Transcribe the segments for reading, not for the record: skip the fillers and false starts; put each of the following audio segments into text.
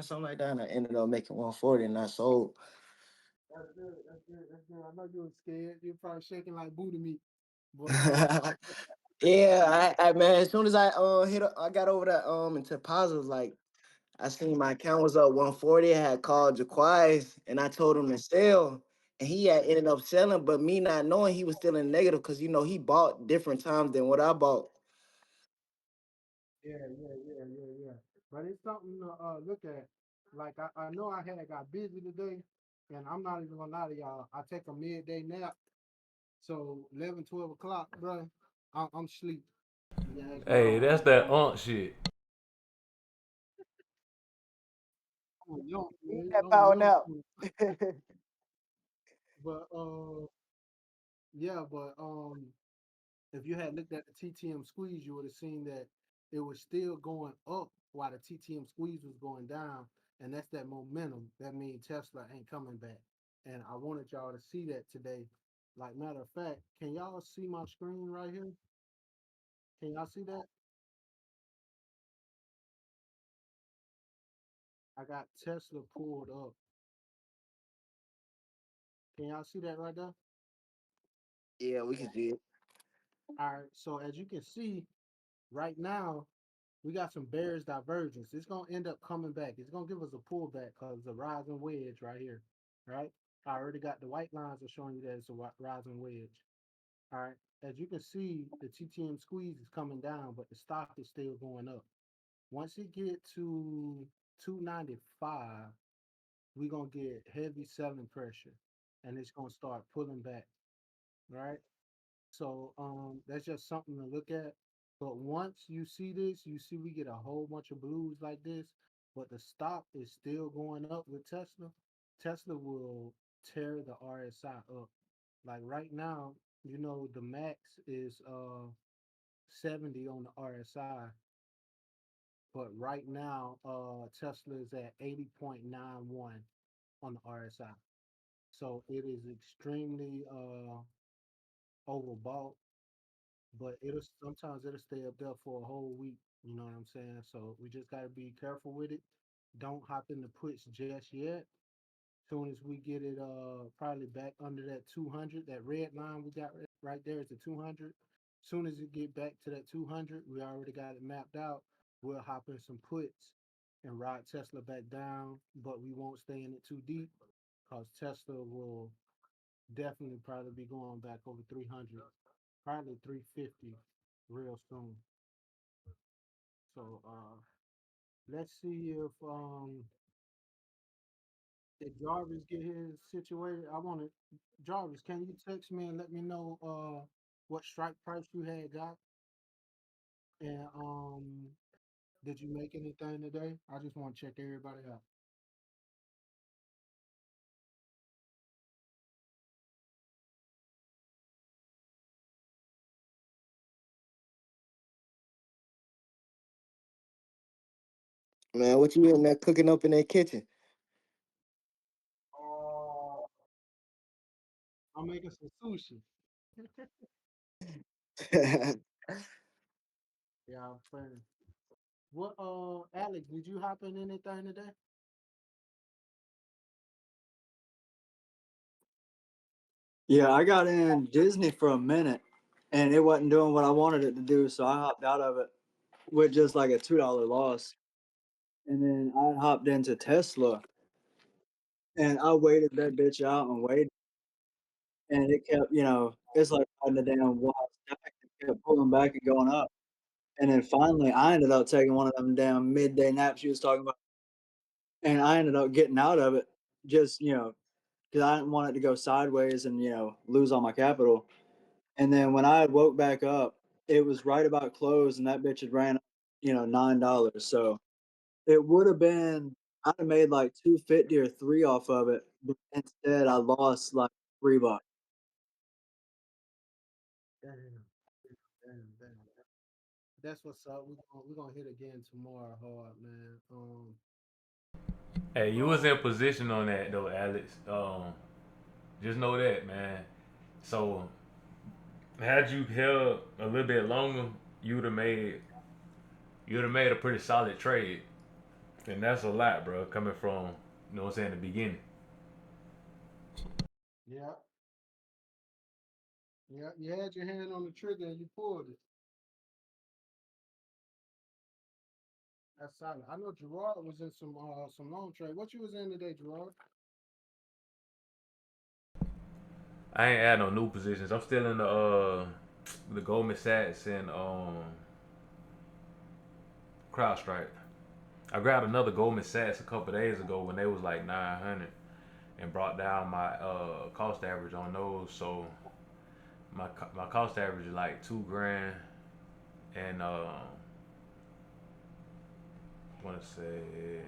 or something like that, and I ended up making 140, and I sold. That's good. That's good. That's good. I know you were scared. You're probably shaking like booty meat. But Yeah, I man, as soon as I I got over that into positives, like I seen my account was up 140. I had called Jaquez and I told him to sell. And he had ended up selling, but me not knowing he was still in negative because he bought different times than what I bought. yeah. But it's something to look at. Like I know I had got busy today, and I'm not even gonna lie to y'all. I take a midday nap, so 11, 12 o'clock, bro. I'm sleep. You can ask my Hey, wife. that's that shit. I'm a young Eat man. that I'm a power young now. fool. But yeah, but if you had looked at the TTM squeeze, you would have seen that it was still going up while the TTM squeeze was going down, and that's that momentum. That means Tesla ain't coming back. And I wanted y'all to see that today. Like matter of fact, can y'all see my screen right here? Can y'all see that? I got Tesla pulled up. Can y'all see that right there? Yeah, we can see it. All right. So as you can see right now, we got some bearish divergence. It's gonna end up coming back. It's gonna give us a pullback because the rising wedge right here, right? I already got the white lines are showing you that it's a rising wedge. All right. As you can see, the TTM squeeze is coming down, but the stock is still going up. Once it get to 295, we're gonna get heavy selling pressure, and it's gonna start pulling back, right? So that's just something to look at. But once you see this, you see we get a whole bunch of blues like this, but the stock is still going up with Tesla. Tesla will tear the RSI up. Like right now, the max is 70 on the RSI, but right now Tesla is at 80.91 on the RSI. So it is extremely overbought, but it'll sometimes it'll stay up there for a whole week. You know what I'm saying? So we just gotta be careful with it. Don't hop in the puts just yet. Soon as we get it, probably back under that 200, that red line we got right there is the 200. Soon as it get back to that 200, we already got it mapped out. We'll hop in some puts and ride Tesla back down, but we won't stay in it too deep because Tesla will definitely probably be going back over 300, probably 350 real soon. So let's see if Jarvis get his situated. I want to Jarvis, can you text me and let me know what strike price you had got? And did you make anything today? I just want to check everybody out. Man, what you in there cooking up in that kitchen? Oh, I'm making some sushi. Yeah, I'm playing. What Alex, did you hop in anything today? Yeah, I got in Disney for a minute and it wasn't doing what I wanted it to do, so I hopped out of it with just like a $2 loss. And then I hopped into Tesla and I waited that bitch out and waited and it kept, it's like riding the damn wild stack. It kept pulling back and going up. And then finally I ended up taking one of them damn midday naps you was talking about. And I ended up getting out of it just, because I didn't want it to go sideways and, lose all my capital. And then when I woke back up, it was right about close, and that bitch had ran up, $9. So it would have been I'd have made like 250 or three off of it, but instead I lost like $3. Damn, damn. That's what's up. We're gonna hit again tomorrow hard, man. Hey, you was in position on that though, Alex. Just know that, man. So had you held a little bit longer, you'd have made a pretty solid trade. And that's a lot, bro, coming from, you know what I'm saying, the beginning. Yeah, yeah. You had your hand on the trigger and you pulled it. That's solid. I know Gerard was in some long trade. What you was in today, Gerard? I ain't add no new positions. I'm still in the Goldman Sachs and CrowdStrike. I grabbed another Goldman Sachs a couple days ago when they was like 900 and brought down my cost average on those. So my cost average is like 2 grand, and I want to say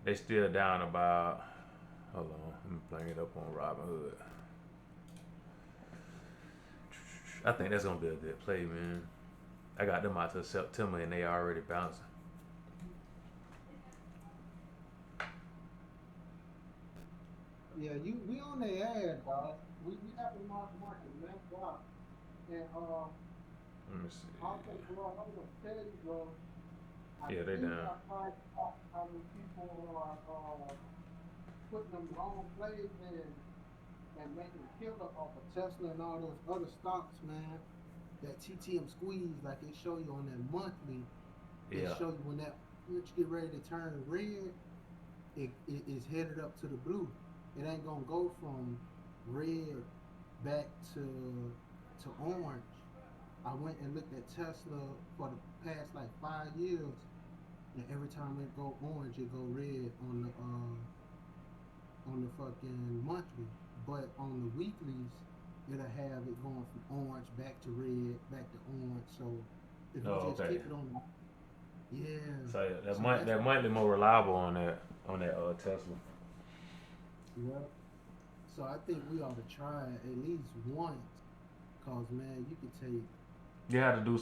they still down about. Hold on, let me bring it up on Robinhood. I think that's gonna be a good play, man. I got them out to September and they already bouncing. Yeah, we on their ass, dog. We got the market mapped out. And Let me see. also, bro, I'm gonna tell you, bro. I Yeah, they think down. I find out how many people are putting them wrong plays in and making a killer off of Tesla and all those other stocks, man. That TTM squeeze, like it show you on that monthly, it Yeah. show you when that switch get ready to turn red, it is headed up to the blue. It ain't gonna go from red back to orange. I went and looked at Tesla for the past like 5 years, and every time it go orange, it go red on the fucking monthly. But on the weeklies, it'll have it going from orange back to red, back to orange. So if you Oh, just okay. keep it on the yeah. So So that's that monthly more reliable on that Tesla. yeah. So I think we ought to try it at least once. Cause man, you could take You had to do you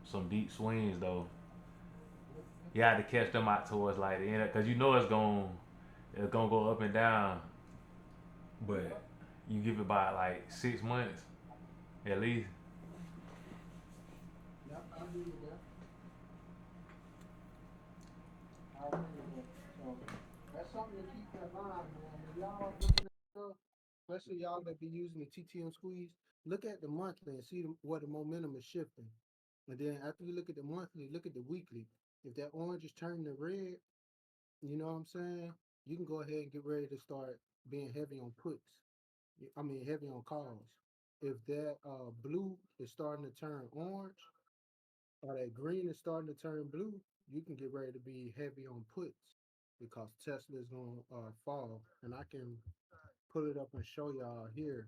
some deep swings though. You had to catch them out towards like the end because you know it's gonna go up and down, but yep, you give it about like 6 months at least. yep, I agree with that. I agree with that. So that's something to keep in mind, man. When y'all looking at stuff, especially y'all that be using the TTM squeeze, look at the monthly and see where the momentum is shifting. And then after you look at the monthly, look at the weekly. If that orange is turning to red, you know what I'm saying? You can go ahead and get ready to start being heavy on puts. I mean, heavy on calls. If that blue is starting to turn orange or that green is starting to turn blue, you can get ready to be heavy on puts because Tesla is going to fall. And I can pull it up and show y'all here.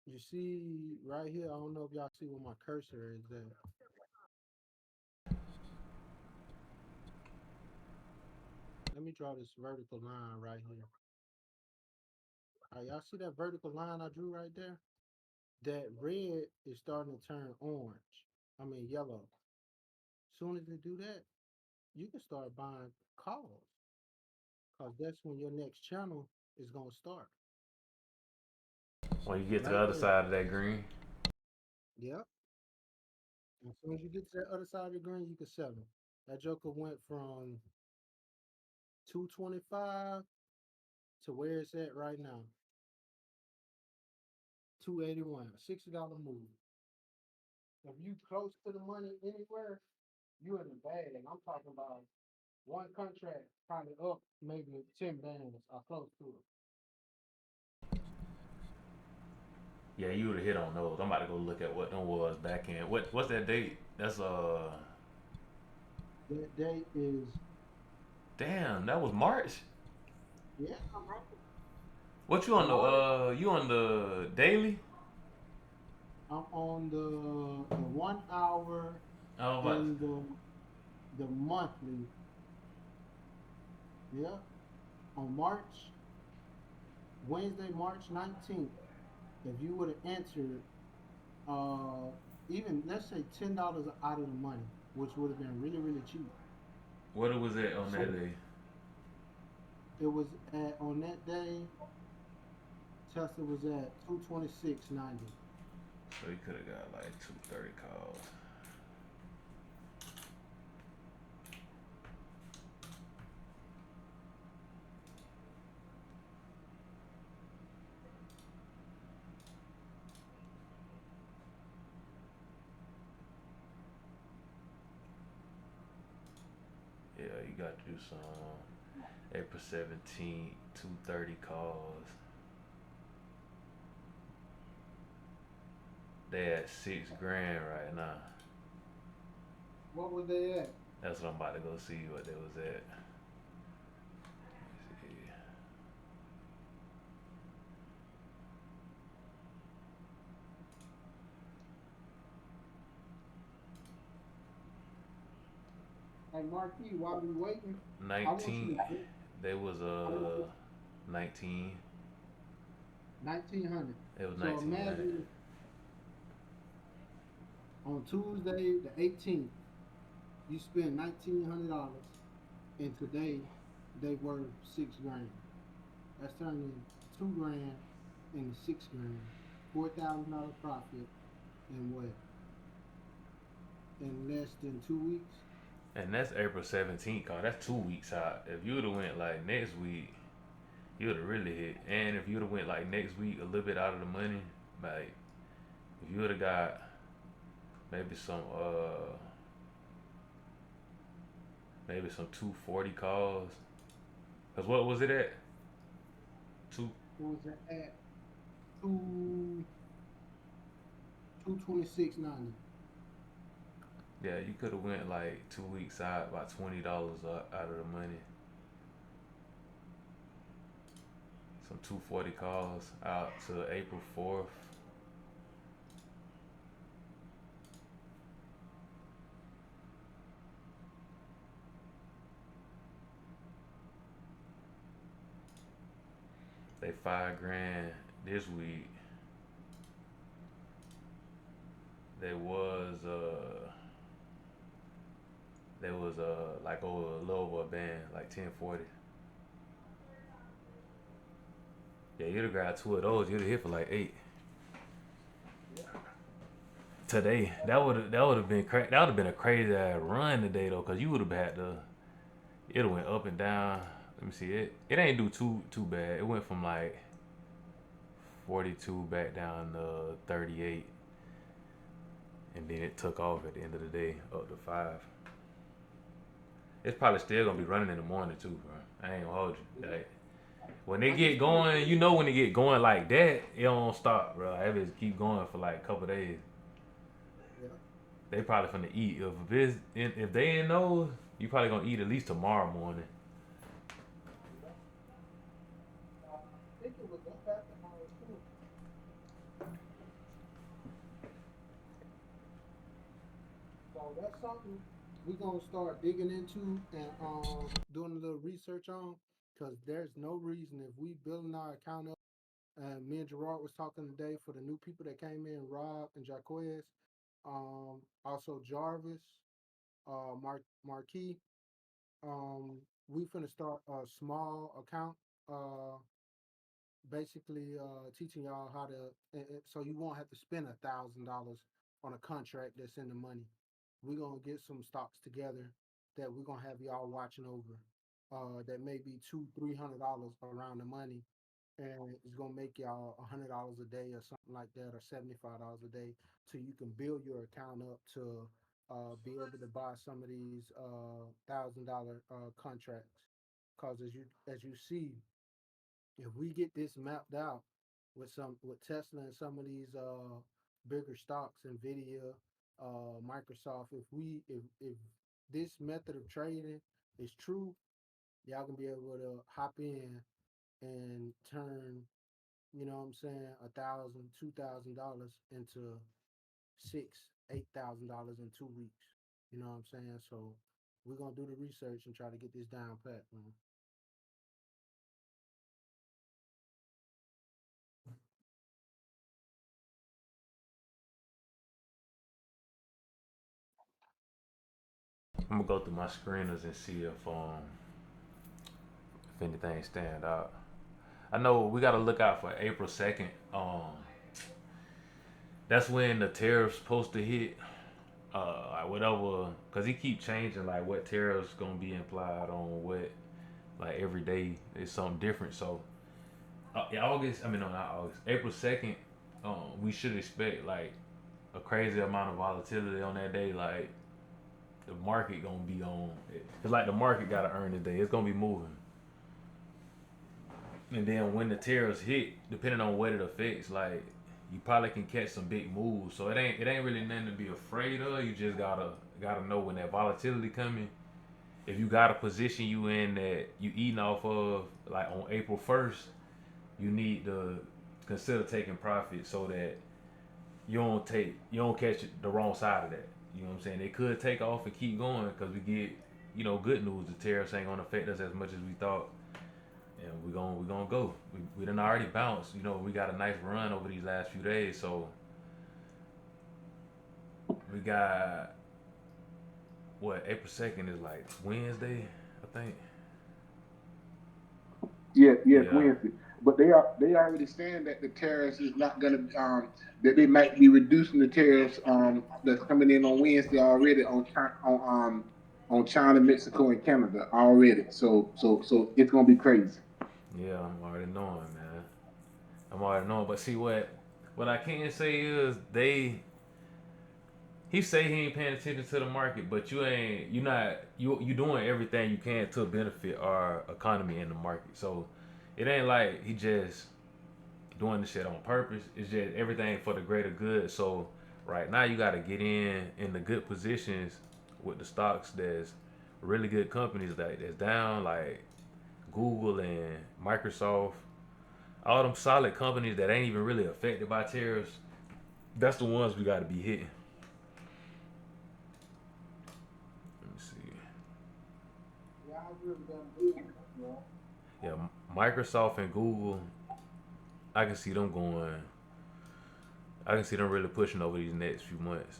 You see right here, I don't know if y'all see where my cursor is at. Let me draw this vertical line right here. All right, y'all see that vertical line I drew right there? That red is starting to turn orange. I mean yellow. Soon as it do that, you can start buying calls because that's when your next channel is gonna start. When you get to the Right other there. side of that green, Yep. As soon as you get to that other side of the green, you can sell it. That joker went from 225 to where it's at right now. 281. $60 move. If you close to the money anywhere, you in the bag. I'm talking about one contract probably up maybe 10 bands or close to it. yeah, you would have hit on those. I'm about to go look at what them was back in. What's that date? That's That date is damn, that was March. yeah, What you on March. you on the daily? I'm on the 1 hour Oh, about and the monthly. Yeah, on Wednesday, March 19th. If you would have entered, uh, even let's say $10 out of the money, which would have been really really cheap. what it was at on that So day. it was at on that day, Tesla was at 226.90. So he could have got like 230 calls. Yeah, you got to do some April 17th, 230 calls. They at $6 grand right now. What was they at? That's what I'm about to go see what they was at. Let's see. Hey, Marquis, while we waiting, I want you 19. to get, They was I want 19. 1900. It was So 1900. imagine on Tuesday the 18th, you spend $1,900, and today they worth $6 grand. That's turning $2 grand into $6 grand. $4,000 profit in what? In less than 2 weeks. And that's April 17th, cause that's 2 weeks out. If you would have went like next week, you would have really hit. And if you would have went like next week a little bit out of the money, like if you would have got maybe some 240 calls. Cause what was it at? Two. What was that at? Two 226.90. Yeah, you could have went like 2 weeks out, about $20 out of the money. Some 240 calls out to April 4th. They $5 grand this week. They was like over a little over a band, like 1040. Yeah, you'd have got two of those. You'd have hit for like 8 today. That would have been crazy. That would have been a crazy ass run today though, cause you would have had to. It went up and down. Let me see it. It ain't do too bad. It went from like 42 back down to 38, and then it took off at the end of the day up to 5. It's probably still gonna be running in the morning too, bro. I ain't gonna hold you. Like, when they I get just put going, you know when they get going like that, it don't stop, bro. It just keep going for like a couple days. yeah. They probably finna eat. If they ain't know, you probably gonna eat at least tomorrow morning. I think it was up at tomorrow too. So that's something we're gonna start digging into and doing a little research on, because there's no reason if we building our account up. And me and Gerard was talking today for the new people that came in, Rob and Jaquez, also Jarvis, Marquis. We finna start a small account, uh, basically teaching y'all how to, so you won't have to spend $1,000 on a contract that's in the money. We're gonna get some stocks together that we're gonna have y'all watching over. That may be $200-300 around the money, and it's gonna make y'all $100 a day or something like that, or $75 a day, so you can build your account up to be able to buy some of these $1,000 contracts. Cause as you see, if we get this mapped out with Tesla and some of these bigger stocks, Nvidia, Microsoft, if this method of trading is true, y'all can be able to hop in and turn, what I'm saying, $1,000, $2,000 into $8,000 in 2 weeks. You know what I'm saying? So we're gonna do the research and try to get this down pat, man. I'm gonna go through my screeners and see if anything stand out. I know we gotta look out for April 2nd. that's when the tariffs supposed to hit. Like whatever, cause he keep changing like what tariffs gonna be implied on what. Like every day is something different. So August, I mean no, not August, April 2nd, we should expect like a crazy amount of volatility on that day. Like the market gonna be on. It's like the market gotta earn the day. It's gonna be moving. And then when the tariffs hit, depending on what it affects, like you probably can catch some big moves. So it ain't really nothing to be afraid of. You just gotta know when that volatility coming. If you got a position you in that you eating off of, like on April 1st, you need to consider taking profit so that you don't catch the wrong side of that. You know what I'm saying? They could take off and keep going because we get good news. The tariffs ain't gonna affect us as much as we thought, and we gonna go. We done already bounced. We got a nice run over these last few days, so we got what April 2nd is like Wednesday, I think. Yeah, yes, Yeah, Wednesday. But they already saying that the tariffs is not gonna that they might be reducing the tariffs that's coming in on Wednesday already on China, Mexico, and Canada already. So it's gonna be crazy. yeah, I'm already knowing, man. I'm already knowing. But see what I can say is he say he ain't paying attention to the market, but you doing everything you can to benefit our economy and the market. So it ain't like he just doing the shit on purpose. It's just everything for the greater good. So right now you got to get in the good positions with the stocks that's really good companies that's down like Google and Microsoft, all them solid companies that ain't even really affected by tariffs. That's the ones we got to be hitting. Let me see. Yeah, I agree with that. Too, bro. Yeah, Microsoft and Google, I can see them going. I can see them really pushing over these next few months.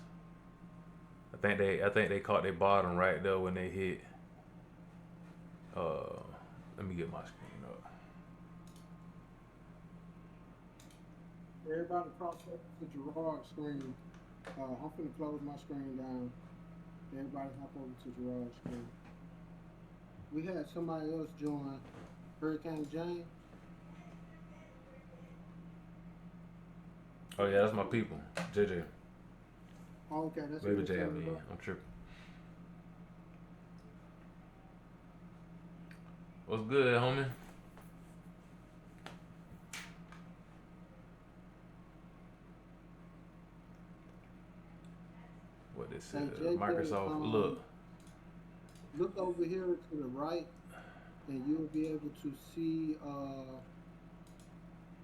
I think they caught their bottom right there when they hit. Uh, Let me get my screen up. Everybody cross over to Gerard's screen. I'm finna close my screen down. Everybody hop over to Gerard's screen. We had somebody else join Hurricane Jane. Oh yeah, that's my people. JJ, Oh, okay, that's who baby was J, I coming mean, up. I'm tripping. What's good, homie? What this Hey, is? JJ, Microsoft. Look. look over here to the right, and you'll be able to see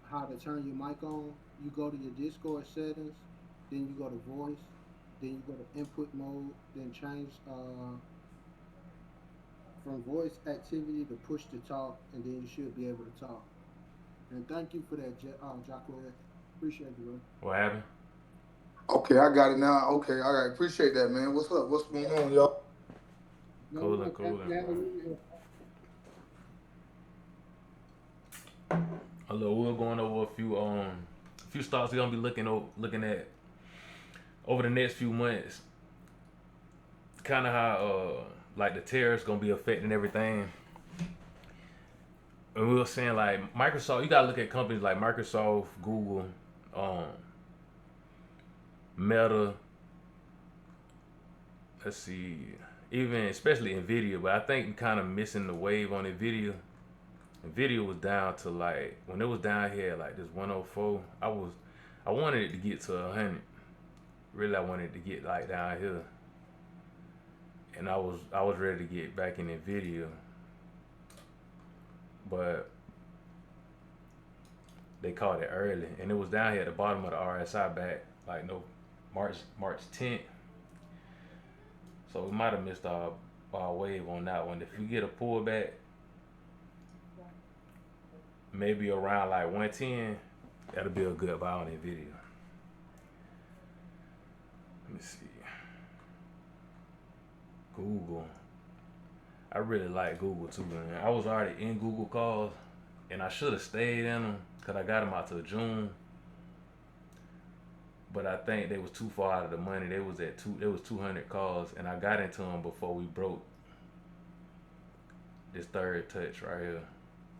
how to turn your mic on. You go to your Discord settings, then you go to voice, then you go to input mode, then change from voice activity to push to talk, and then you should be able to talk. And thank you for that, Jacqueline. Appreciate you, bro. What happened? Okay, I got it now. Okay, all right. Appreciate that, man. What's up? What's going on, y'all? No, Cooling, no, cooling, now bro. we Look, we're going over a few stocks we're gonna be looking at over the next few months. Kind of how like the tariffs gonna be affecting everything. And we were saying like Microsoft, you gotta look at companies like Microsoft, Google, um, Meta. Let's see, even especially Nvidia. But I think we kind of missing the wave on Nvidia. Nvidia was down to like when it was down here like this 104. I wanted it to get to 100. Really, I wanted to get like down here, and I was ready to get back in Nvidia, but they caught it early, and it was down here at the bottom of the RSI back like no March 10th. So we might have missed our wave on that one. If we get a pullback, maybe around like 110, that'll be a good buy on Nvidia. Let me see. Google. I really like Google too, man. I was already in Google calls, and I should have stayed in them because I got them out till June. but I think they was too far out of the money. They was at two. There was 200 calls, and I got into them before we broke this third touch right here.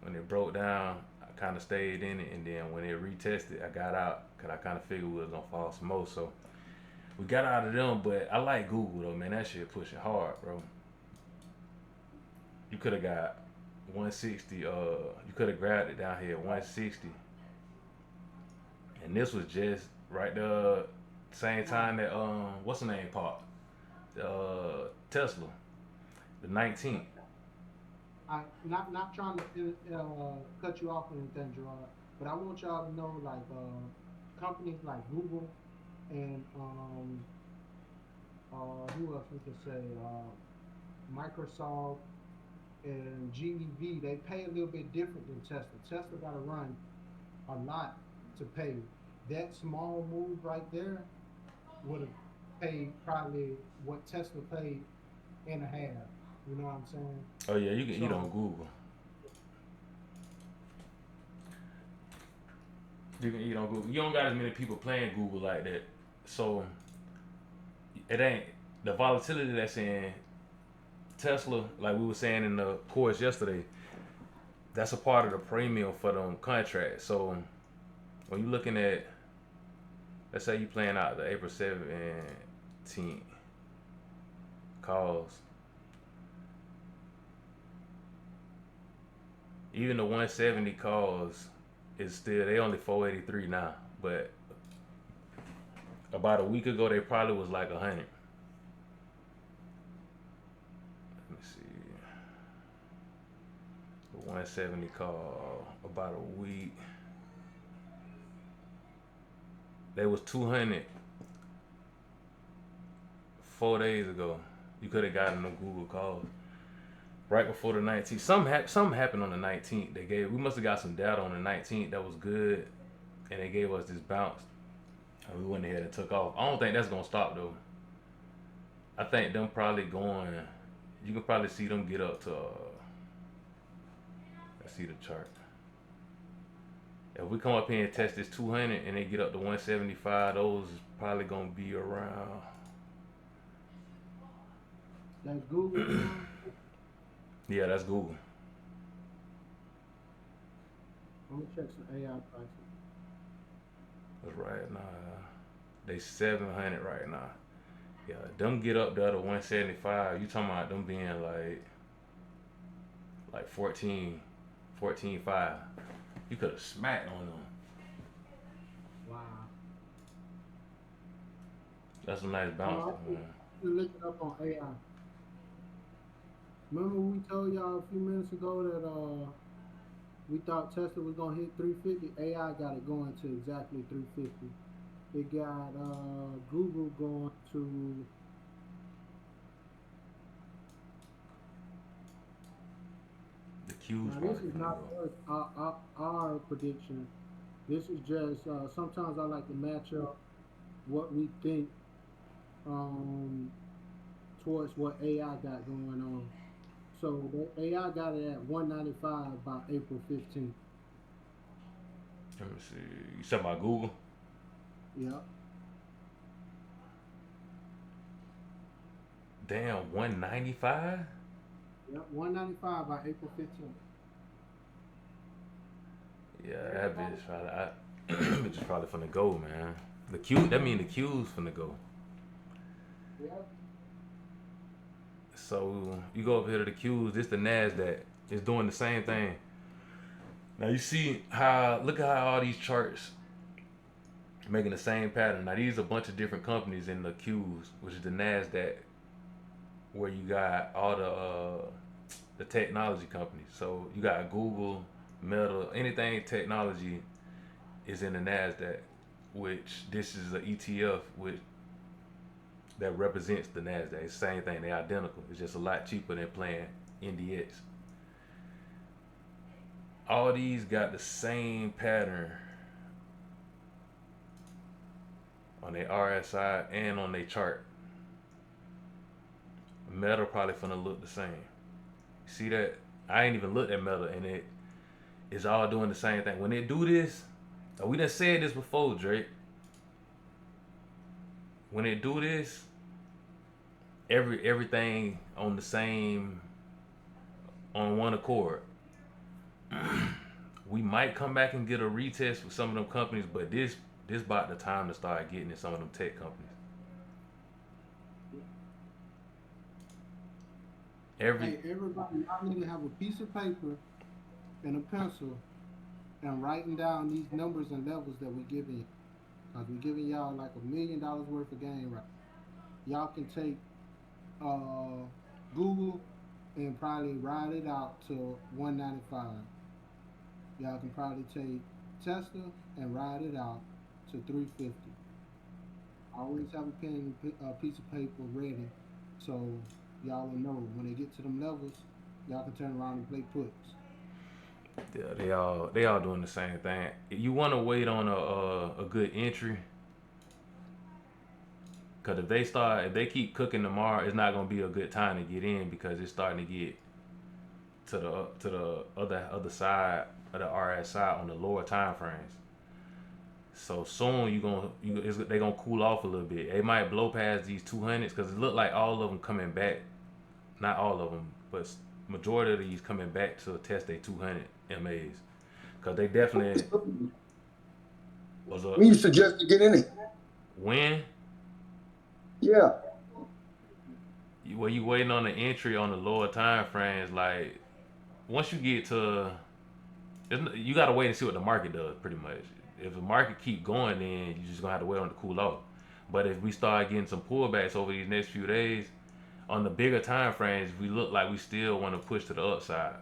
When it broke down, I kind of stayed in it, and then when it retested, I got out because I kind of figured we was gonna fall some more. So we got out of them, but I like Google though, man. That shit pushing hard, bro. You could have got 160. You could have grabbed it down here at 160, and this was just right there, same time that what's the name popped? Tesla, the 19th. I not trying to cut you off or anything, Gerard, but I want y'all to know like companies like Google and who else we could say Microsoft and GEV, they pay a little bit different than Tesla. Tesla got to run a lot to pay. That small move right there would have paid probably what Tesla paid in a half. You know what I'm saying? Oh yeah, you can eat on So Google. You can eat on Google. You don't got as many people playing Google like that, so it ain't the volatility that's in Tesla. Like we were saying in the course yesterday, that's a part of the premium for them contracts. So when you're looking at, let's say you playing out the April 17th calls, even the 170 calls is still they only 483 now, but about a week ago they probably was like 100. Let me see, the 170 call about a week. They was 200 4 days ago. You could have gotten them Google calls right before the 19th. Something happened on the 19th. We must have got some data on the 19th that was good, and they gave us this bounce, and we went ahead and took off. I don't think that's gonna stop though. I think them probably going. You can probably see them get up to. Let's see the chart. If we come up here and test this 200 and they get up to 175, those is probably gonna be around. that's Google, John. Yeah, that's Google. I'm gonna check some AI prices. That's right now. They 700 right now. Yeah, them get up there to 175. You talking about them being like 14, 14.5. You could have smacked on them. Wow. That's a nice bounce, I'm man. look it up on AI. Remember we told y'all a few minutes ago that we thought Tesla was gonna hit 350. AI got it going to exactly 350. It got Google going to The Q's now. This probably is finna not go. our prediction. This is just sometimes I like to match up what we think um, towards what AI got going on. So the AI got it at 195 by April 15th. Let me see. You talking about Google? Yep. Damn, 195? Yep. 195 by April 15th. Yeah, that Everybody. bitch probably. Bitch is probably finna go, man. The Q. That mean the Q's finna go. Yep. So you go over here to the Q's. This the Nasdaq. It's doing the same thing. Now you see how look at how all these charts making the same pattern. Now these are a bunch of different companies in the Q's, which is the Nasdaq, where you got all the technology companies. So you got Google, Meta, anything technology is in the Nasdaq, which this is an ETF which that represents the Nasdaq. It's the same thing. They're identical. It's just a lot cheaper than playing NDX. All these got the same pattern on their RSI and on their chart. Meta probably finna look the same. See that? I ain't even looked at Meta, and it is all doing the same thing. When they do this, we done said this before, Drake. when it do this, everything on the same on one accord. We might come back and get a retest with some of them companies, but this about the time to start getting in some of them tech companies. Every Hey, everybody, y'all need to have a piece of paper and a pencil and writing down these numbers and levels that we're giving you. Because we're giving y'all like $1 million worth of game right. Y'all can take uh Google and probably ride it out to 195. Y'all can probably take Tesla and ride it out to 350. Always have a pen and a piece of paper ready so y'all will know when they get to them levels, y'all can turn around and play puts. Yeah, they all doing the same thing. You want to wait on a good entry, cause if they keep cooking tomorrow, it's not gonna be a good time to get in because it's starting to get to the other side of the RSI on the lower time frames. So soon they gonna cool off a little bit. They might blow past these 200s because it look like all of them coming back. Not all of them, but majority of these coming back to test their 200 MAs because they definitely was a When you suggest to get in it? win. Yeah. You waiting on the entry on the lower time frames. Like once you get to, you gotta wait and see what the market does. Pretty much, if the market keep going, then you just gonna have to wait on it to cool off. But if we start getting some pullbacks over these next few days on the bigger time frames, we look like we still want to push to the upside.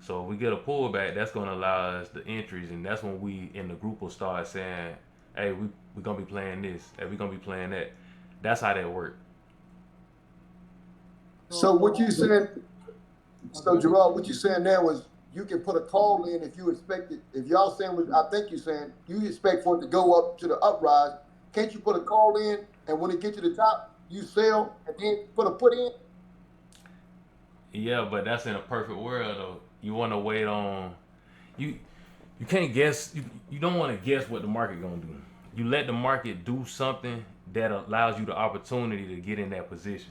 So if we get a pullback, that's gonna allow us the entries, and that's when we in the group will start saying, "Hey, we gonna be playing this. Hey, we gonna be playing that." That's how that work. So So what you saying? a So good Gerard, what example. you saying there was you can put a call in if you expect it. If y'all saying what I think you're saying, you expect for it to go up to the uprise. Can't you put a call in and when it get to the top, you sell and then put a put in? Yeah, but that's in a perfect world though. You want to wait on you. You can't guess. You don't want to guess what the market gonna do. You let the market do something that allows you the opportunity to get in that position.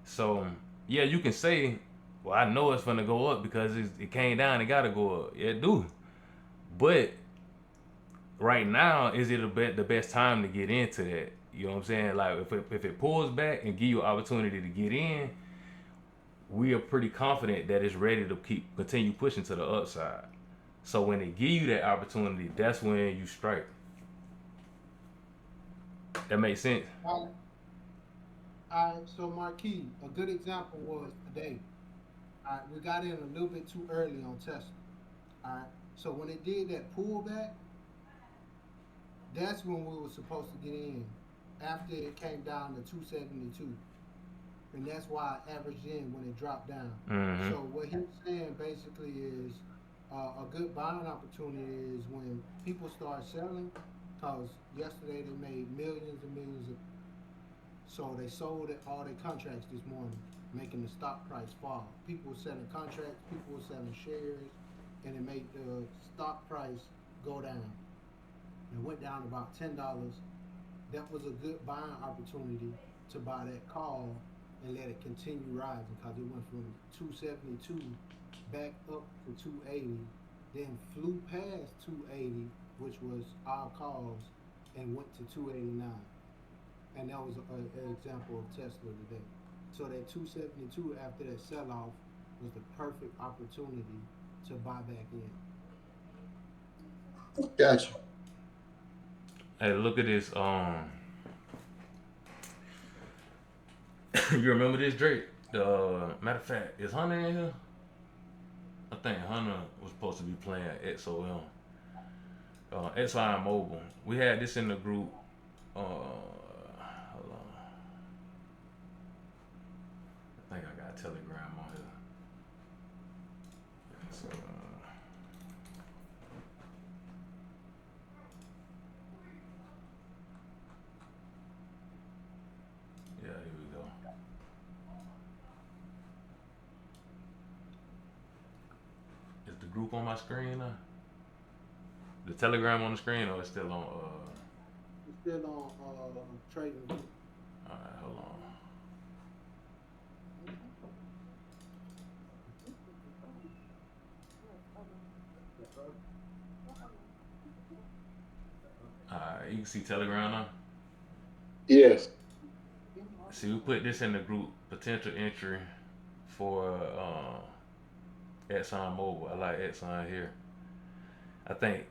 So yeah, you can say, "Well, I know it's gonna go up because it came down. It gotta go up. Yeah, it do." But right now, is it the best time to get into that? You know what I'm saying? Like if it pulls back and give you an opportunity to get in, we are pretty confident that it's ready to continue pushing to the upside. So when they give you that opportunity, that's when you strike. That makes sense. All right, so Marquis, a good example was today. All right, we got in a little bit too early on Tesla. All right, so when it did that pullback, that's when we were supposed to get in after it came down to 272. And that's why I averaged in when it dropped down. Mm-hmm. So what he's saying basically is a good buying opportunity is when people start selling, because yesterday they made millions and millions of. So they sold all their contracts this morning, making the stock price fall. People were selling contracts, people were selling shares, and it made the stock price go down. It went down about $10. That was a good buying opportunity to buy that call and let it continue rising because it went from 272 back up to 280, then flew past 280, which was our calls, and went to 289. And that was an example of Tesla today. So that 272 after that sell off was the perfect opportunity to buy back in. Gotcha. Hey, look at this. You remember this Drake? Matter of fact, is Hunter in here? I think Hunter was supposed to be playing XOM. XI Mobile. We had this in the group. Hold on. I think I got a Telegram on here. So, yeah, here we go. Is the group on my screen now? The Telegram on the screen, or it's still on? still on Trading View. All right, hold on. All right, you can see Telegram now. Yes. See, we put this in the group potential entry for Exxon Mobil. I like Exxon here. I think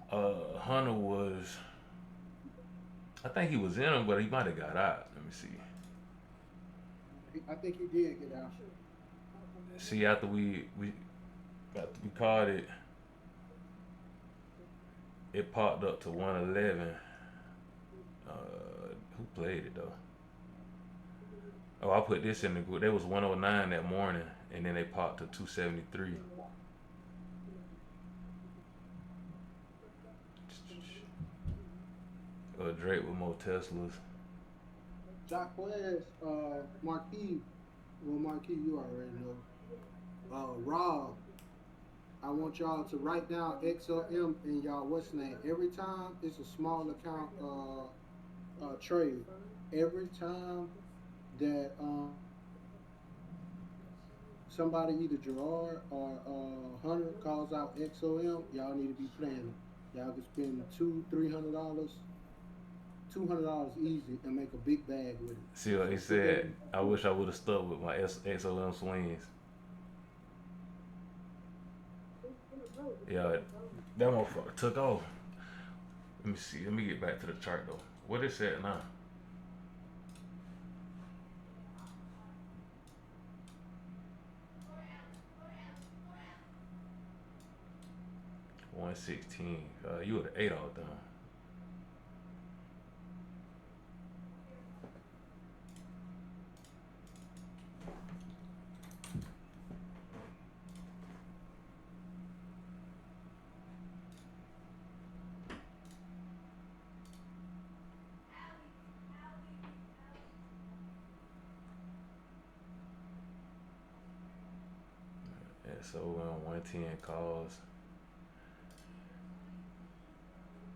Hunter was. I think he was in them, but he might have got out. Let me see. I think he did get out. See, after we caught it, it popped up to 111. Who played it though? Oh, I put this in the group. They was 109 that morning, and then they popped to 273. Drake with more Teslas. Jacquez, Marquis, well, Marquis, you already know. Rob, I want y'all to write down XLM in y'all what's name. Every time it's a small account trade. Every time that somebody, either Gerard or Hunter, calls out XOM, y'all need to be playing it. Y'all can spend $200-300, $200 easy, and make a big bag with it. See what he So put that said. in. I wish I would have stuck with my XLM swings. Yeah, that motherfucker took off. Let me see. Let me get back to the chart though. What is it now? 116. You would have ate all them. Yeah, so 110 calls.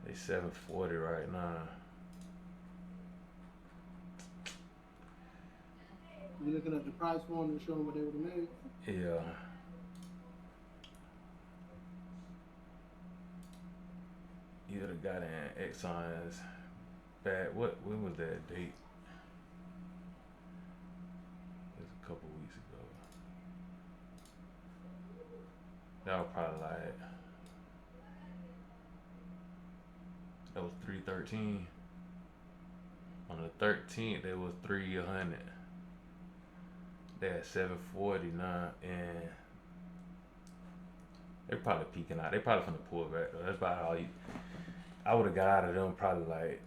They 740 right now. You looking at the price for them to show them what they would have made? Yeah. You would have got in Exxon's bad. When was that date? It was a couple weeks ago. That was probably like that was 313. On the 13th, it was 300. They had 749, and they're probably peaking out. They probably finna pull back though. That's about all you. I would have got out of them probably like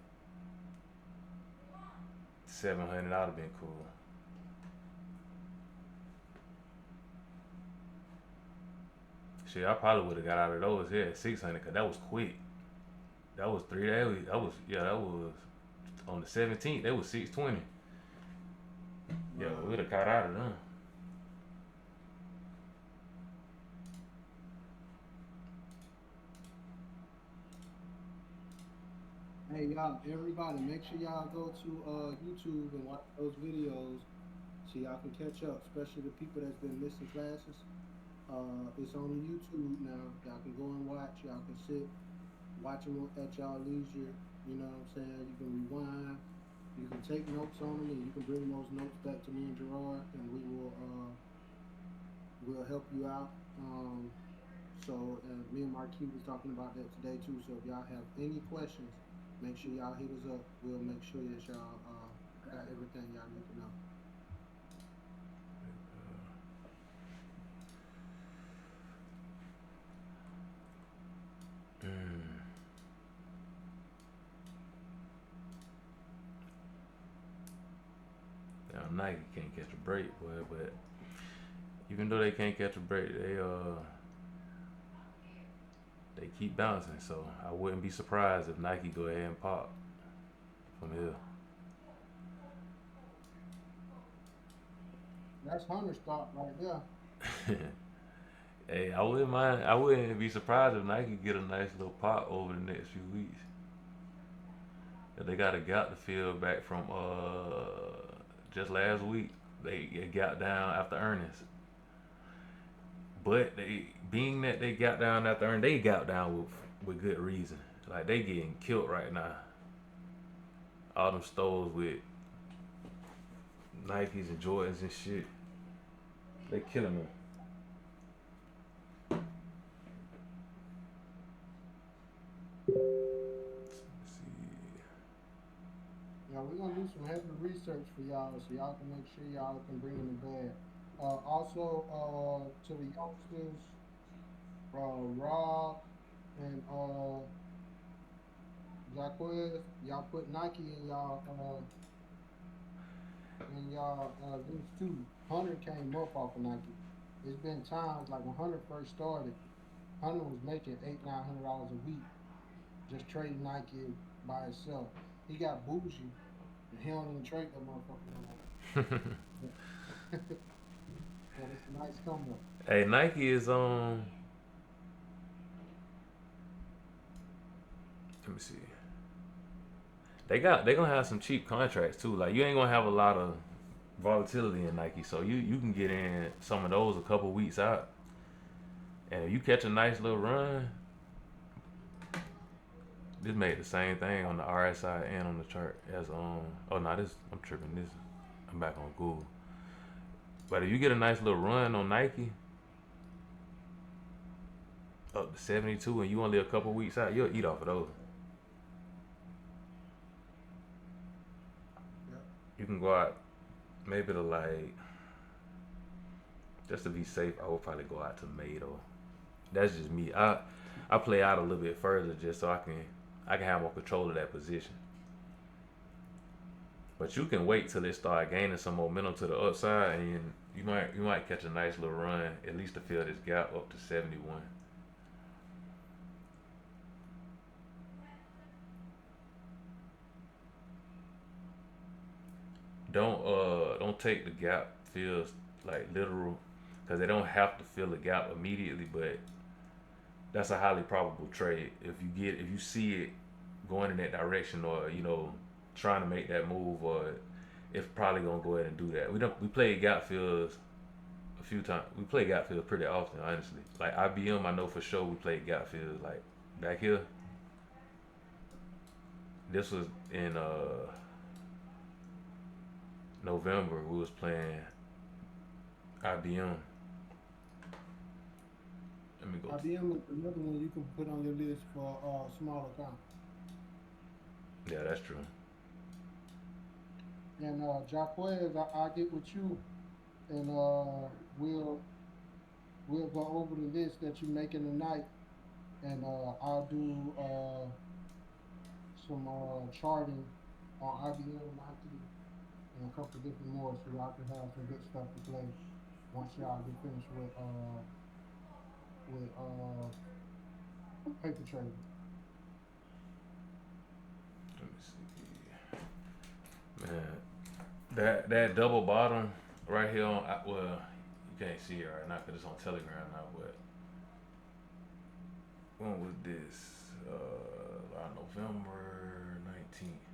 700. That would have been cool. Shit, I probably would have got out of those here at 600 because that was quick. That was 3 days. That was yeah. That was on the 17th. They was 620. Yeah, we would have got out of them. Hey y'all, everybody, make sure y'all go to YouTube and watch those videos so y'all can catch up, especially the people that's been missing classes. It's on YouTube now. Y'all can go and watch. Y'all can sit, watch them at y'all leisure. You know what I'm saying? You can rewind. You can take notes on them, and you can bring those notes back to me and Gerard, and we'll help you out. So me and Marquis was talking about that today too. So if y'all have any questions, make sure y'all hit us up. We'll make sure that y'all got everything y'all need to know. Mm. Now Nike can't catch a break, boy. But even though they can't catch a break, they keep bouncing. So I wouldn't be surprised if Nike go ahead and pop from here. That's Hunter's thought right there. Hey, I wouldn't mind. I wouldn't be surprised if Nike get a nice little pop over the next few weeks. They got a gap to fill back from just last week. They got down after earnings, but they being that they got down after earnings, they got down with good reason. Like they getting killed right now. All them stores with Nikes and Jordans and shit, they killing them. Let's see. Yeah, we're gonna do some heavy research for y'all, so y'all can make sure y'all can bring in the bag. Also, to the youngsters, Rob and Jaquez, y'all put Nike in y'all this too. Hunter came up off of Nike. It's been times like when Hunter first started, Hunter was making $800-900 a week just trading Nike by itself. He got bougie, and he don't even trade that motherfucker no more. But it's a nice come up. Hey, Nike is Let me see. They gonna have some cheap contracts too. Like you ain't gonna have a lot of volatility in Nike, so you can get in some of those a couple weeks out, and if you catch a nice little run, this made the same thing on the RSI and on the chart as Oh no, this I'm tripping. This I'm back on Google. But if you get a nice little run on Nike up to 72, and you only a couple weeks out, you'll eat off of those. Yep. You can go out maybe to like just to be safe. I would probably go out to May though. That's just me. I play out a little bit further just so I can have more control of that position. But you can wait till it start gaining some momentum to the upside, and you might catch a nice little run at least to fill this gap up to 71. Don't take the gap fills like literal, because they don't have to fill the gap immediately, but that's a highly probable trade. If you see it going in that direction, or trying to make that move, or it's probably gonna go ahead and do that. We played gap fills a few times. We play gap fills pretty often, honestly. Like IBM, I know for sure we played gap fills. Like back here, this was in November. We was playing IBM. Let me go. IBM is another one you can put on your list for small account. Yeah, that's true. And Jaquez, I get with you, and we'll we'll go over the list that you're making tonight, and I'll do some charting on IBM, Nike, and a couple of different more, so y'all can have some good stuff to play once y'all get finished with paper trading. Let me see. Man, that double bottom right here on well, you can't see it right now because it's on Telegram now. But when was this? November 19th.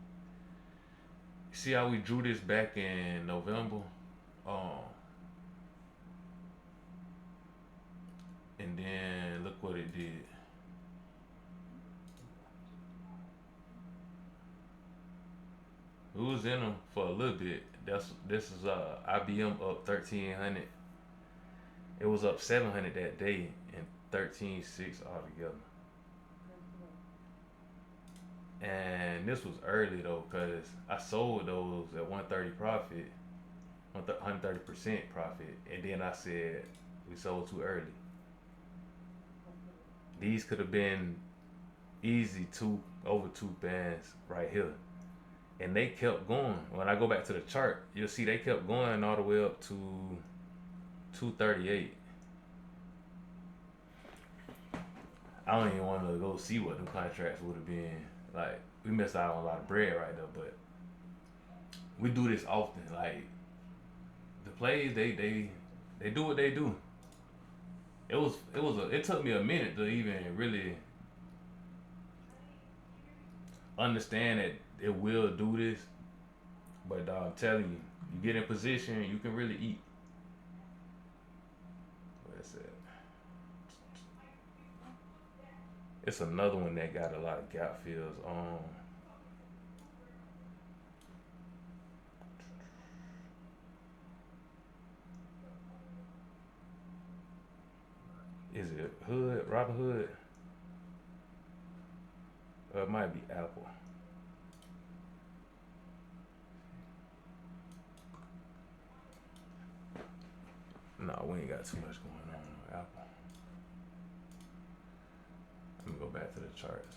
See how we drew this back in November? Um, and then look what it did. We was in them for a little bit. This is IBM up 1300. It was up 700 that day and 13.6 altogether. And this was early though, cause I sold those at 130 profit, 130% profit, and then I said we sold too early. These could have been easy over two bands right here, and they kept going. When I go back to the chart, you'll see they kept going all the way up to 238. I don't even want to go see what the contracts would have been. Like we missed out on a lot of bread right there, but we do this often. Like the plays, they do what they do. It took me a minute to even really understand that it will do this. But I'm telling you, you get in position, you can really eat. Where's it? It's another one that got a lot of gap fills. Is it Hood? Robin Hood? It might be Apple. No, we ain't got too much going on with Apple. Let me go back to the charts.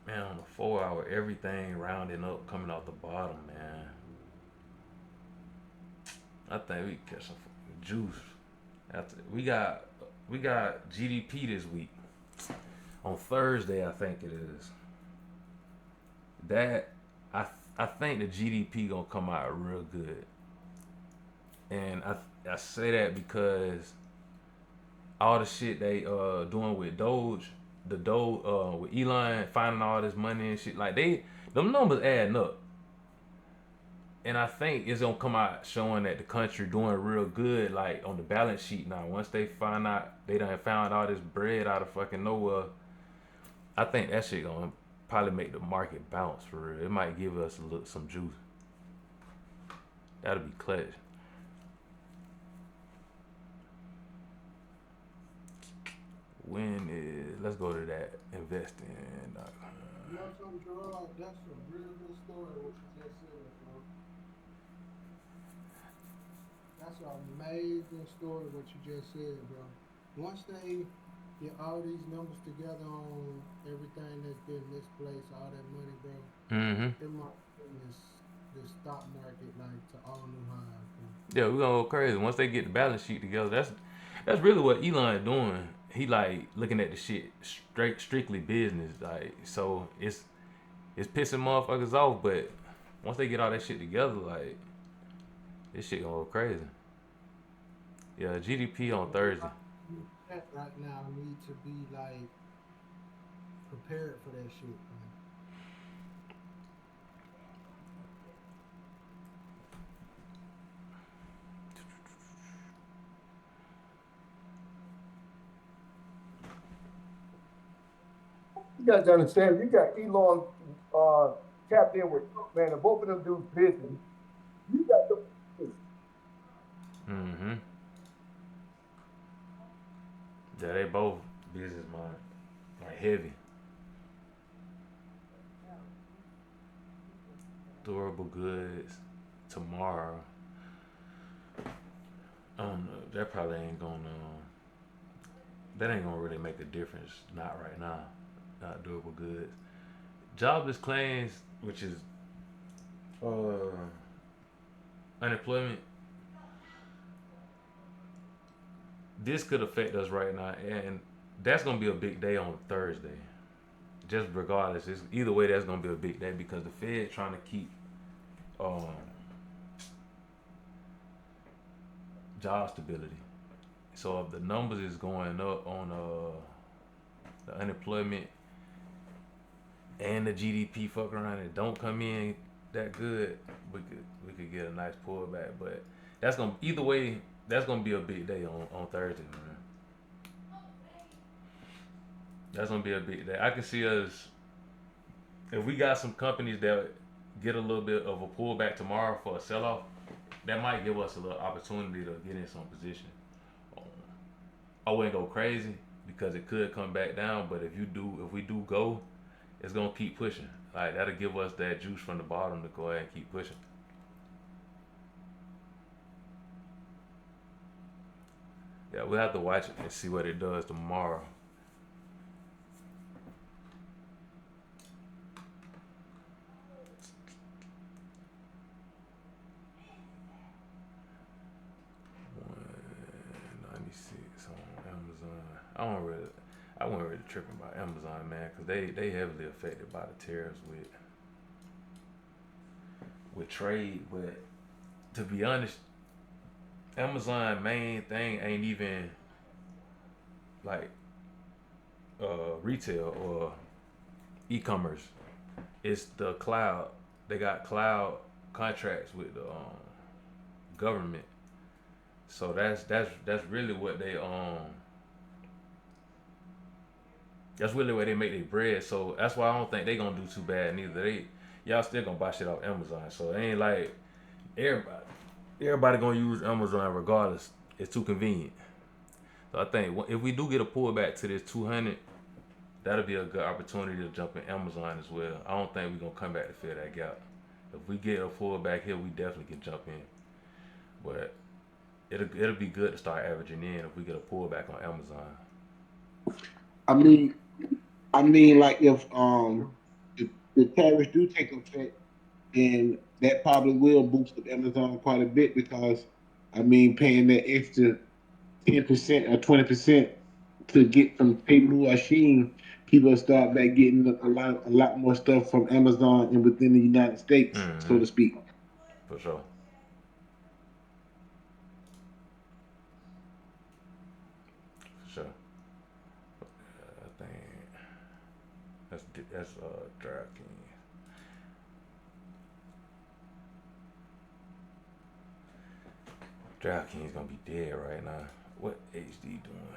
Man, on the 4 hour, everything rounding up, coming off the bottom, man. I think we catch some juice. After we got GDP this week on Thursday, I think it is. That I think the GDP gonna come out real good, and I say that because all the shit they doing with Doge, the Doge with Elon finding all this money and shit, like them numbers adding up. And I think it's gonna come out showing that the country doing real good, like on the balance sheet now. Once they find out they done found all this bread out of fucking nowhere, I think that shit gonna probably make the market bounce for real. It might give us some juice. That'll be clutch. When is let's go to that investing. You know something, Gerard? That's a real good story what you just said, bro. That's an amazing story what you just said, bro. Once they get all these numbers together on everything that's been misplaced, all that money, bro, Mm-hmm. it might bring this stock market like to all new highs, bro. Yeah, we're gonna go crazy. Once they get the balance sheet together, that's really what Elon doing. He like looking at the shit strictly business. Like so it's pissing motherfuckers off, but once they get all that shit together, like this shit gonna go crazy. Yeah, GDP on Thursday. Everybody right now need to be like prepared for that shit, man. You got to understand, you got Elon tapped in with Trump, man, and both of them do business. You got the Mm-hmm. Yeah, they both business mind, like heavy, durable goods. Tomorrow, I don't know. That probably ain't gonna. That ain't gonna really make a difference. Not right now. Not durable goods. Jobless claims, which is uh unemployment, this could affect us right now, and that's gonna be a big day on Thursday. Just regardless, it's either way that's gonna be a big day because the Fed trying to keep um, job stability. So if the numbers is going up on the unemployment and the GDP fuck around and don't come in that good, we could get a nice pullback. But that's gonna either way. That's gonna be a big day on Thursday, man. That's gonna be a big day. I can see us if we got some companies that get a little bit of a pullback tomorrow for a sell off. That might give us a little opportunity to get in some position. I wouldn't go crazy because it could come back down. But if we do go, it's gonna keep pushing. Like that'll give us that juice from the bottom to go ahead and keep pushing. Yeah, we'll have to watch it and see what it does tomorrow. $196 on Amazon. I wasn't really tripping about Amazon, man, because they heavily affected by the tariffs with trade. But to be honest, Amazon main thing ain't even like retail or e-commerce. It's the cloud. They got cloud contracts with the government. So that's really what that's really where they make their bread. So that's why I don't think they gonna do too bad neither. Y'all still gonna buy shit off Amazon. So it ain't like everybody everybody gonna use Amazon regardless. It's too convenient. So I think if we do get a pullback to this 200, that'll be a good opportunity to jump in Amazon as well. I don't think we're gonna come back to fill that gap. If we get a pullback here, we definitely can jump in. But it'll be good to start averaging in if we get a pullback on Amazon. I mean, I mean, like if the tariffs do take effect, then that probably will boost up Amazon quite a bit because I mean, paying that extra 10% or 20% to get from Temu or Shein, people start back getting a lot more stuff from Amazon and within the United States, so Mm-hmm. to speak. For sure. For sure. I think that's DraftKings. DraftKings gonna be dead right now. What HD doing?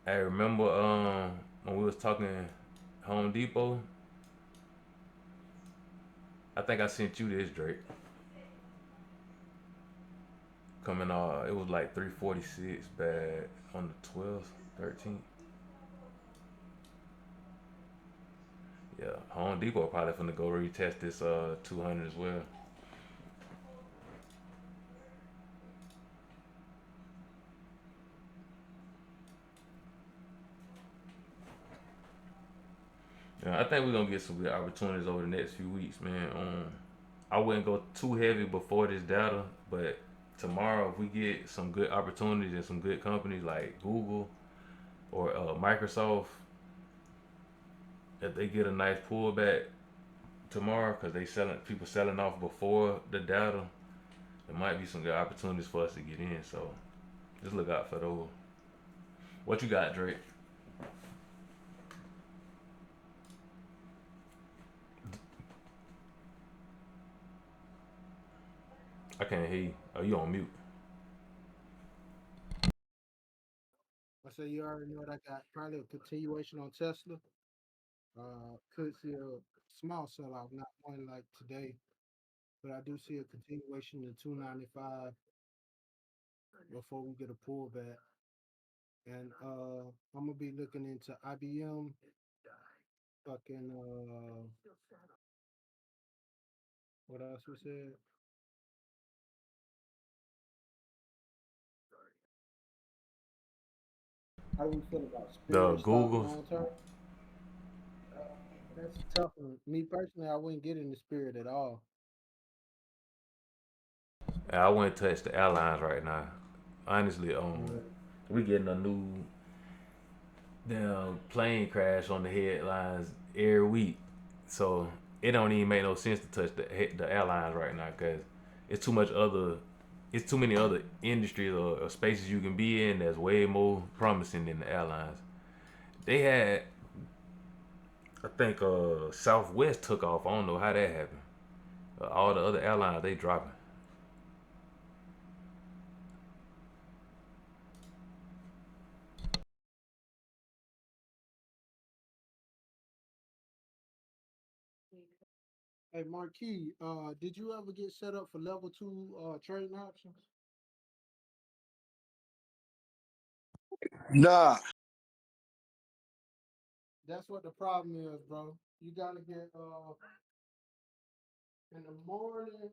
I remember when we was talking Home Depot. I think I sent you this Drake coming. It was like 346 bad on the 12th, 13th. Yeah, Home Depot probably finna go retest this 200 as well. Yeah, I think we're gonna get some good opportunities over the next few weeks, man. I wouldn't go too heavy before this data, but tomorrow if we get some good opportunities and some good companies like Google or Microsoft, if they get a nice pullback tomorrow because they selling people selling off before the data, there might be some good opportunities for us to get in. So just look out for those. What you got, Drake? I can't hear you. Oh, you on mute? I say you already know what I got. Probably a continuation on Tesla. Could see a small sell off, not one like today, but I do see a continuation to 295 before we get a pullback. And I'm gonna be looking into IBM, fucking what else we said? How do we feel about The Spirit stock Googles. long term? That's a tough one. Me personally, I wouldn't get into Spirit at all. I wouldn't touch the airlines right now. Honestly, Yeah. we getting a new damn plane crash on the headlines every week, so it don't even make no sense to touch the airlines right now because it's too much other, it's too many other industries or spaces you can be in that's way more promising than the airlines. They had, I think, Southwest took off. I don't know how that happened. All the other airlines they dropping. Hey Marquis, did you ever get set up for level two trading options? Nah. That's what the problem is, bro. You gotta get in the morning.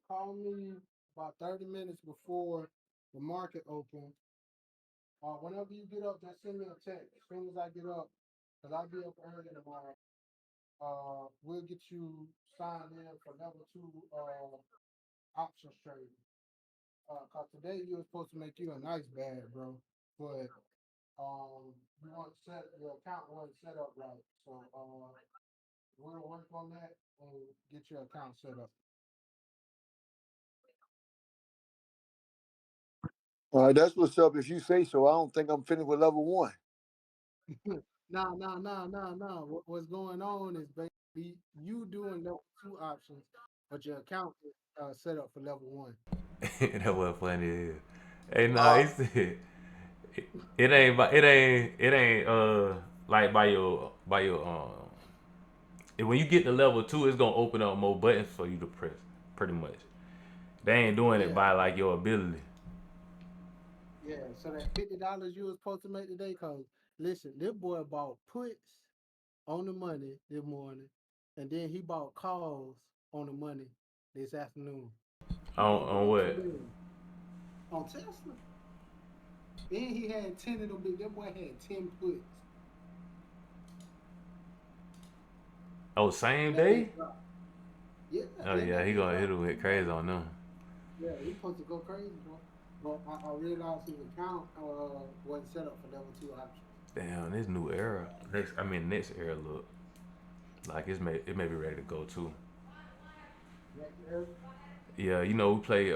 Call me about 30 minutes before the market open. Whenever you get up, just send me a text. As soon as I get up, because I'll be up early tomorrow. We'll get you signed in for level two options trading. Cause today you were supposed to make you a nice bag, bro. But you want set your account wasn't set up right. So want to work on that and get your account set up. All right, that's what's up. If you say so, I don't think I'm finished with level one. No. What's going on is basically you doing level two options, but your account is set up for level one. That was funny as hell. Hey, nah, Uh, he said it ain't like by your when you get to level two, it's gonna open up more buttons for you to press. Pretty much, they ain't doing it Yeah, by like your ability. yeah. So that $50 you was supposed to make today, cause listen, this boy bought puts on the money this morning, and then he bought calls on the money this afternoon. He On supposed to on make what? 2 million on Tesla. Then he had 10 of them. That boy had 10 puts. Oh, same That day? bitch dropped. Yeah, Oh then yeah, that he bitch gonna hit dropped it with crazy on them. Yeah, he supposed to go crazy, bro. But I realized his account wasn't set up for level two options. Damn, this new era. Next era look like it may be ready to go too. Next era. Yeah, we play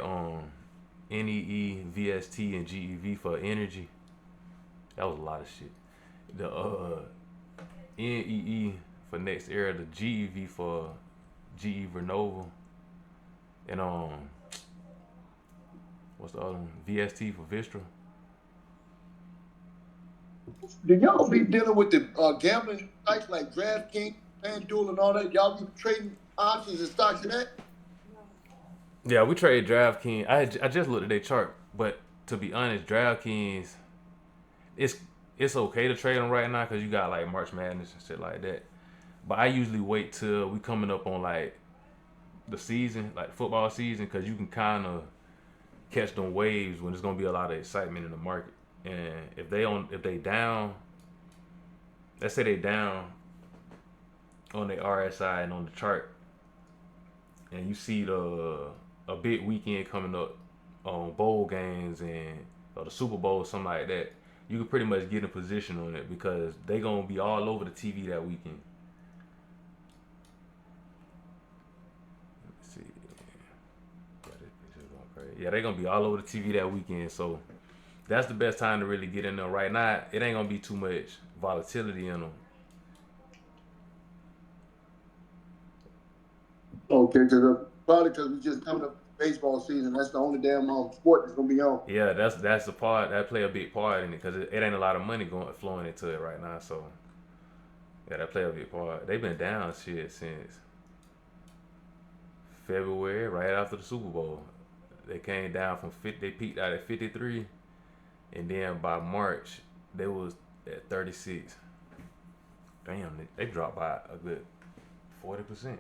NEE, VST, and GEV for energy. That was a lot of shit. The NEE for next era, the GEV for GE Renova, and what's the other one? VST for Vistra. do y'all be dealing with the gambling sites like DraftKings, FanDuel, and all that? Y'all be trading options and stocks and that? Yeah, we trade DraftKings. I just looked at their chart, but to be honest, DraftKings it's it's okay to trade them right now because you got like March Madness and shit like that. But I usually wait till we coming up on like the season, like football season, because you can kind of catch them waves when there's gonna be a lot of excitement in the market. And if they down, let's say they down on the RSI and on the chart, and you see a big weekend coming up on bowl games and or the Super Bowl or something like that, you can pretty much get in position on it because they gonna be all over the TV that weekend. Let's see. Yeah, this picture going crazy. Yeah, they gonna be all over the TV that weekend. So that's the best time to really get in there. Right now, it ain't gonna be too much volatility in them. Okay, because probably because we just coming up baseball season. That's the only damn sport that's gonna be on. Yeah, that's the part that play a big part in it because it ain't a lot of money going flowing into it right now. So yeah, that play a big part. They've been down shit since February, right after the Super Bowl. They came down from 50. They peaked out at 53, and then by March they was at 36. Damn, they dropped by a good 40%.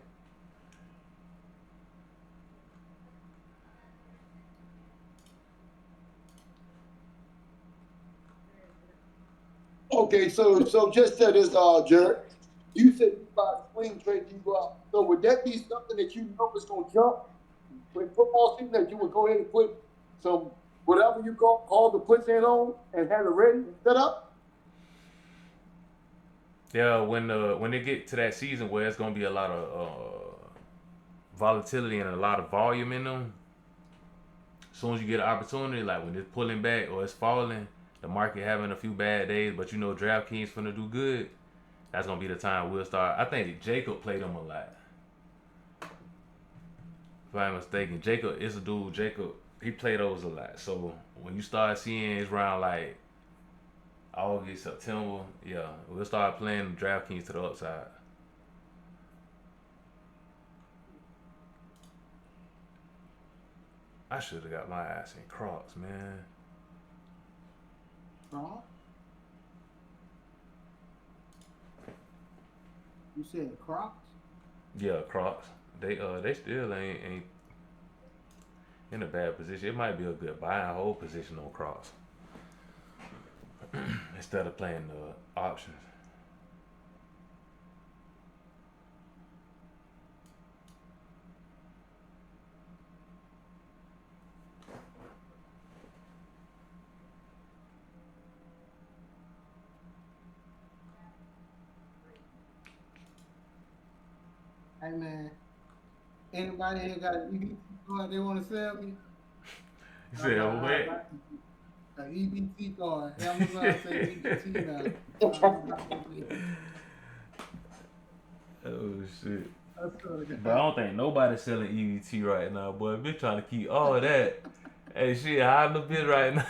Okay, so just to this, Jared, you said you buy swing trade, you go out. So would that be something that you know is gonna jump in football season that you would go ahead and put some whatever you call the puts in on and have it ready and set up? Yeah, when they get to that season where it's gonna be a lot of volatility and a lot of volume in them, as soon as you get an opportunity, like when it's pulling back or it's falling, the market having a few bad days, but DraftKings finna do good. That's gonna be the time we'll start. I think Jacob played them a lot. If I'm mistaken, Jacob is a dude. Jacob, he played those a lot. So when you start seeing it's around like August, September, yeah, we'll start playing DraftKings to the upside. I should have got my ass in Crocs, man. Crocs? You said Crocs? Yeah, Crocs. They still ain't in a bad position. It might be a good buy and hold position on Crocs instead of playing the options. Hey man, anybody ain't got an EBT card they want to sell me? You I said got what? an EBT card. Amazon say EBT now. I'm not gonna be. Oh shit. I swear to But I God. don't think nobody's selling EBT right now, boy. Bitch trying to keep all of that. Hey shit, hiding a bit right now.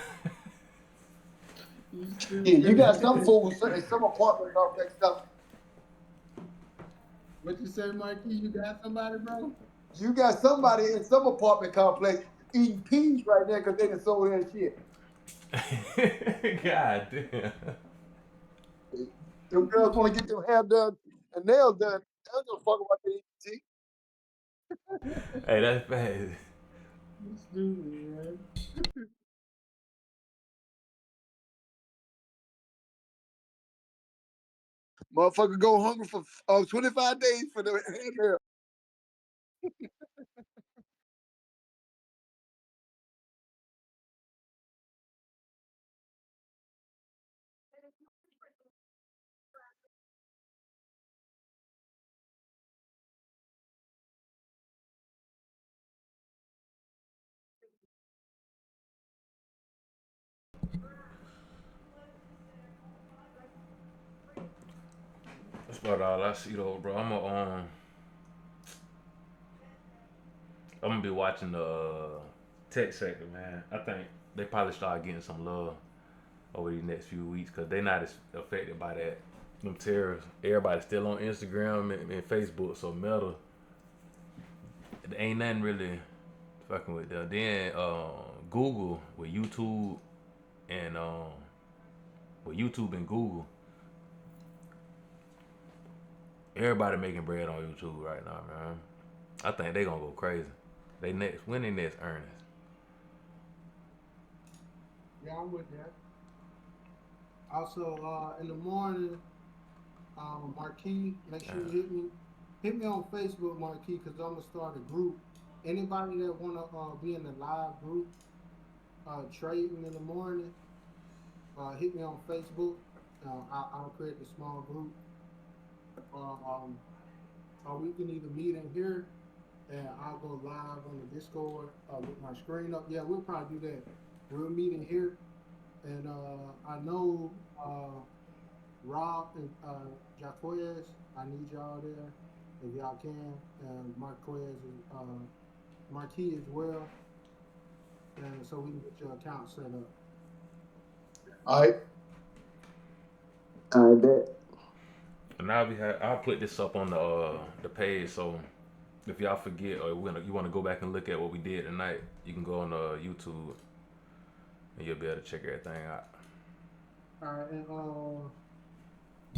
You Yeah, you got some stupid. fools in some apartment complex stuff. What you say, Mikey? You got somebody, bro? You got somebody in some apartment complex eating peas right now because they done sold that shit. God damn. Them girls want to get their hair done and nails done. They don't give a fuck about the EBT. Hey, that's bad. You stupid, man. Motherfucker go hungry for 25 days for the hair. That's about all I see though, bro. I'm gonna be watching the tech sector, man. I think they probably start getting some love over these next few weeks because they not as affected by that them tariffs. Everybody's still on Instagram and Facebook, so Meta, there ain't nothing really fucking with that. Then Google and YouTube and Google, everybody making bread on YouTube right now, man. I think they gonna go crazy. When they next earnings. Yeah, I'm with that. Also, in the morning, Marquis, make Yeah. sure you hit me on Facebook, Marquis, because I'm gonna start a group. Anybody that wanna be in the live group, trading in the morning, hit me on Facebook. I'll create a small group. Uh, um, or we can either meet in here, and I'll go live on the Discord with my screen up. Yeah, we'll probably do that. We'll meet in here, and I know Rob and Jaquez, I need y'all there if y'all can, and Marquez is Marquis as well, and so we can get your account set up. All right. I bet. And I'll put this up on the page, so if y'all forget or you want to go back and look at what we did tonight, you can go on YouTube and you'll be able to check everything out. All right, and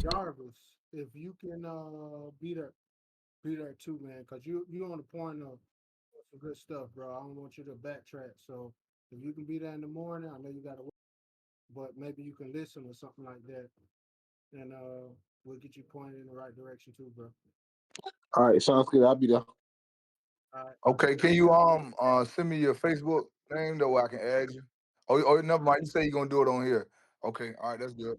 Jarvis, if you can be there too, man, cause you on the point of some good stuff, bro. I don't want you to backtrack. So if you can be there in the morning, I know you got to, but maybe you can listen or something like that, and we'll get you pointed in the right direction too, bro. All right, sounds good. I'll be there. All right, all right, Okay, can you send me your Facebook name though where I can add you? Oh, never mind. You say you're gonna do it on here. Okay, all right, that's good.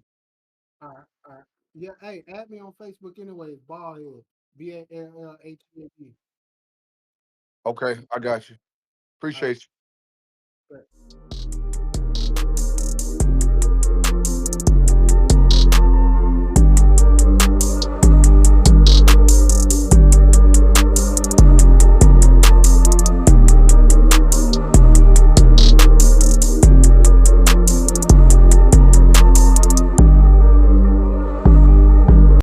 all right, all right. Yeah, hey, add me on Facebook anyway. Ballhead, Ballhead. Okay, I got you. All right, Appreciate you. great.